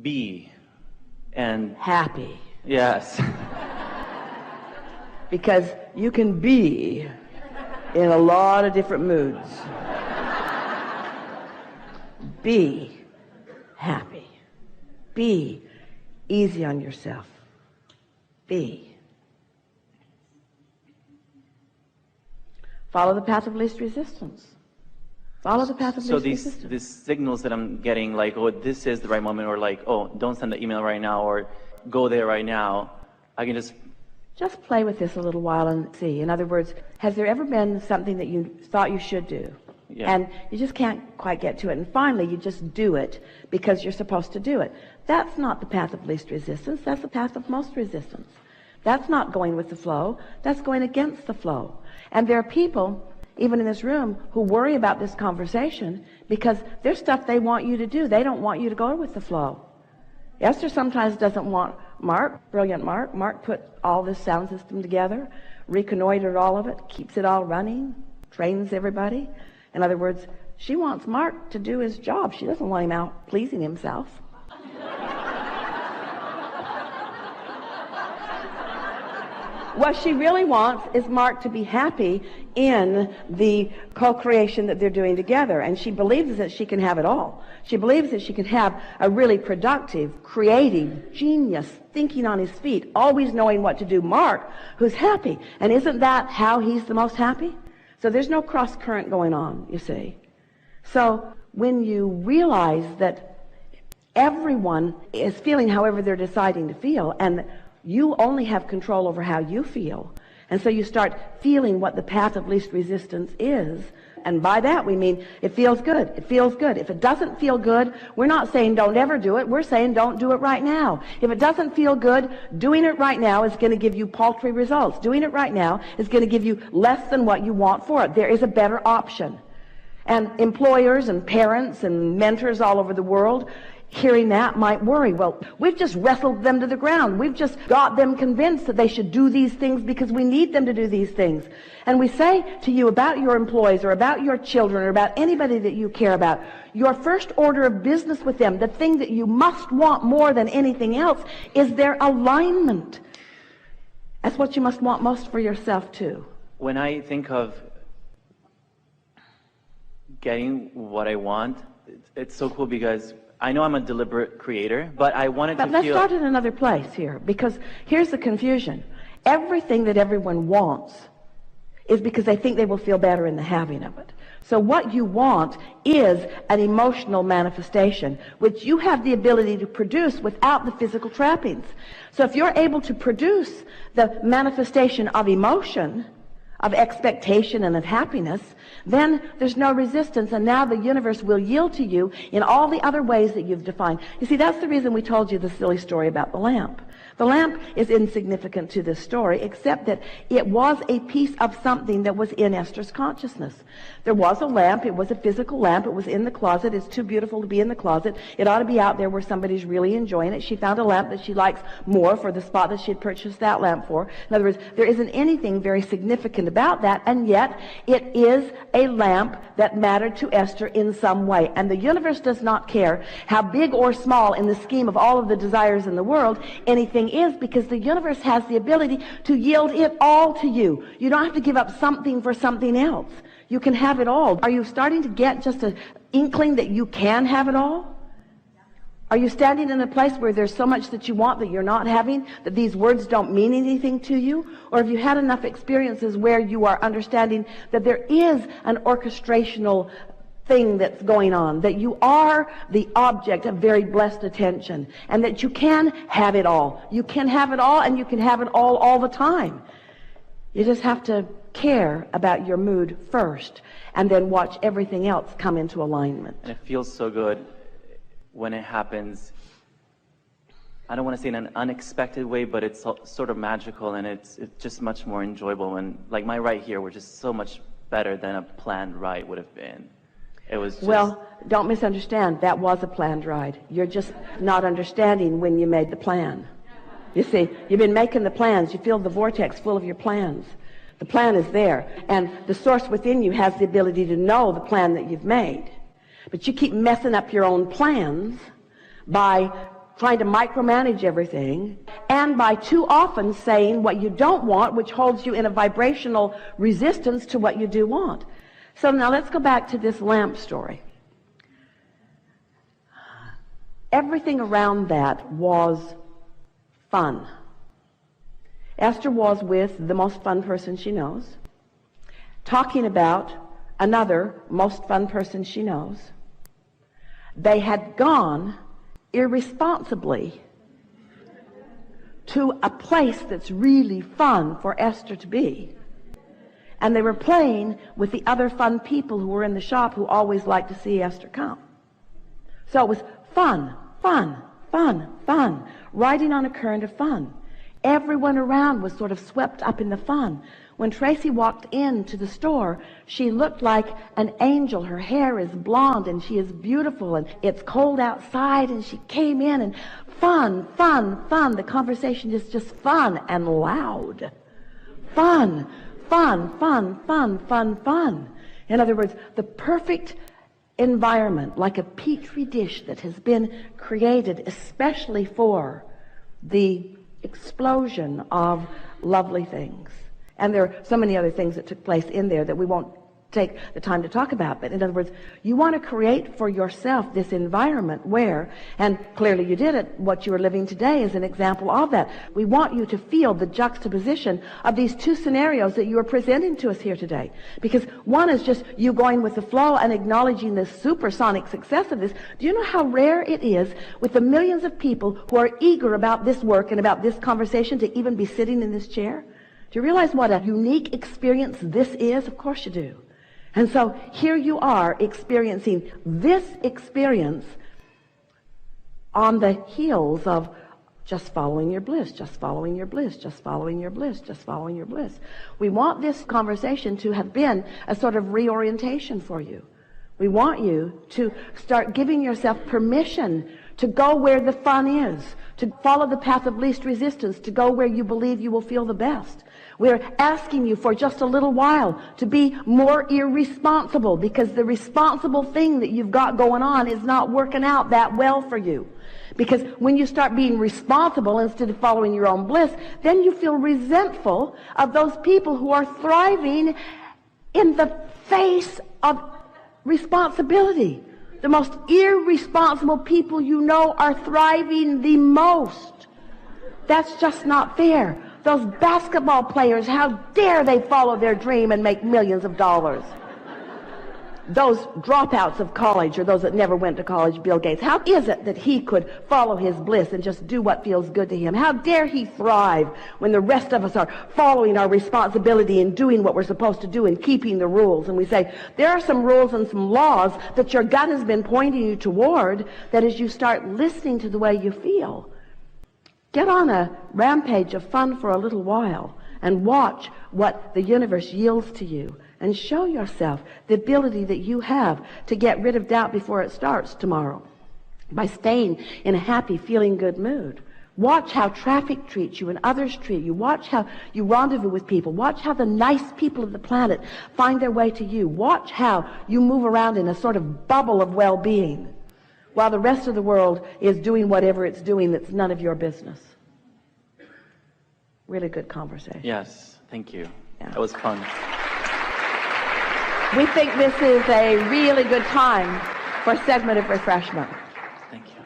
be and happy. Yes. Because you can be in a lot of different moods. Be happy. Be easy on yourself. Be. Follow the path of least resistance. Follow the path of least resistance. So these signals that I'm getting, like, oh, this is the right moment, or like, oh, don't send the email right now, or go there right now, I can just play with this a little while and see. In other words, has there ever been something that you thought you should do? Yeah. And you just can't quite get to it, and finally you just do it because you're supposed to do it. That's not the path of least resistance. That's the path of most resistance. That's not going with the flow. That's going against the flow. And there are people, even in this room, who worry about this conversation because there's stuff they want you to do. They don't want you to go with the flow. Esther sometimes doesn't want Mark, brilliant Mark. Mark put all this sound system together, reconnoitered all of it, keeps it all running, trains everybody. In other words, she wants Mark to do his job. She doesn't want him out pleasing himself. What she really wants is Mark to be happy in the co-creation that they're doing together. And she believes that she can have it all. She believes that she can have a really productive, creative, genius, thinking on his feet, always knowing what to do Mark, who's happy. And isn't that how he's the most happy? So there's no cross current going on, you see. So when you realize that everyone is feeling however they're deciding to feel, and you only have control over how you feel. And so you start feeling what the path of least resistance is. And by that we mean it feels good. It feels good. If it doesn't feel good, we're not saying don't ever do it. We're saying don't do it right now. If it doesn't feel good, doing it right now is going to give you paltry results. Doing it right now is going to give you less than what you want for it. There is a better option. And employers and parents and mentors all over the world, hearing that, might worry, well, we've just wrestled them to the ground. We've just got them convinced that they should do these things because we need them to do these things. And we say to you about your employees or about your children or about anybody that you care about, your first order of business with them, the thing that you must want more than anything else, is their alignment. That's what you must want most for yourself too. When I think of getting what I want, it's so cool because I know I'm a deliberate creator, but I wanted to feel... But let's start in another place here, because here's the confusion. Everything that everyone wants is because they think they will feel better in the having of it. So what you want is an emotional manifestation, which you have the ability to produce without the physical trappings. So if you're able to produce the manifestation of emotion, of expectation and of happiness, then there's no resistance, and now the universe will yield to you in all the other ways that you've defined. You see, that's the reason we told you the silly story about the lamp. The lamp is insignificant to this story, except that it was a piece of something that was in Esther's consciousness. There was a lamp. It was a physical lamp. It was in the closet. It's too beautiful to be in the closet. It ought to be out there where somebody's really enjoying it. She found a lamp that she likes more for the spot that she had purchased that lamp for. In other words, there isn't anything very significant about that, and yet it is a lamp that mattered to Esther in some way. And the universe does not care how big or small in the scheme of all of the desires in the world anything is, because the universe has the ability to yield it all to you. You don't have to give up something for something else. You can have it all. Are you starting to get just an inkling that you can have it all? Are you standing in a place where there's so much that you want that you're not having, that these words don't mean anything to you? Or have you had enough experiences where you are understanding that there is an orchestrational thing that's going on, that you are the object of very blessed attention, and that you can have it all. You can have it all, and you can have it all the time. You just have to care about your mood first, and then watch everything else come into alignment. And it feels so good when it happens. I don't want to say in an unexpected way, but it's sort of magical, and it's just much more enjoyable. when, like my ride here, were just so much better than a planned ride would have been. It was just... Well, don't misunderstand. That was a planned ride. You're just not understanding when you made the plan. You see, you've been making the plans. You feel the vortex full of your plans. The plan is there. And the source within you has the ability to know the plan that you've made. But you keep messing up your own plans by trying to micromanage everything, and by too often saying what you don't want, which holds you in a vibrational resistance to what you do want. So now let's go back to this lamp story. Everything around that was fun. Esther was with the most fun person she knows, talking about another most fun person she knows. They had gone irresponsibly to a place that's really fun for Esther to be. And they were playing with the other fun people who were in the shop who always liked to see Esther come. So it was fun, fun, fun, fun, riding on a current of fun. Everyone around was sort of swept up in the fun. When Tracy walked into the store, she looked like an angel. Her hair is blonde and she is beautiful, and it's cold outside, and she came in and fun, fun, fun. The conversation is just fun and loud. Fun, fun, fun, fun, fun, fun. In other words, the perfect environment, like a petri dish that has been created especially for the explosion of lovely things. And there are so many other things that took place in there that we won't take the time to talk about. But in other words, you want to create for yourself this environment where, and clearly you did it, what you are living today is an example of that. We want you to feel the juxtaposition of these two scenarios that you are presenting to us here today. Because one is just you going with the flow and acknowledging the supersonic success of this. Do you know how rare it is with the millions of people who are eager about this work and about this conversation to even be sitting in this chair? Do you realize what a unique experience this is? Of course you do. And so here you are experiencing this experience on the heels of just following your bliss, just following your bliss, just following your bliss, just following your bliss. We want this conversation to have been a sort of reorientation for you. We want you to start giving yourself permission to go where the fun is, to follow the path of least resistance, to go where you believe you will feel the best. We're asking you for just a little while to be more irresponsible, because the responsible thing that you've got going on is not working out that well for you. Because when you start being responsible instead of following your own bliss, then you feel resentful of those people who are thriving in the face of responsibility. The most irresponsible people you know are thriving the most. That's just not fair. Those basketball players, how dare they follow their dream and make millions of dollars? Those dropouts of college, or those that never went to college, Bill Gates, how is it that he could follow his bliss and just do what feels good to him? How dare he thrive when the rest of us are following our responsibility and doing what we're supposed to do and keeping the rules? And we say, there are some rules and some laws that your gut has been pointing you toward, that as you start listening to the way you feel, get on a rampage of fun for a little while and watch what the universe yields to you, and show yourself the ability that you have to get rid of doubt before it starts tomorrow by staying in a happy, feeling good mood. Watch how traffic treats you and others treat you. Watch how you rendezvous with people. Watch how the nice people of the planet find their way to you. Watch how you move around in a sort of bubble of well-being while the rest of the world is doing whatever it's doing that's none of your business. Really good conversation. Yes, thank you. Yeah. That was fun. We think this is a really good time for a segment of refreshment. Thank you.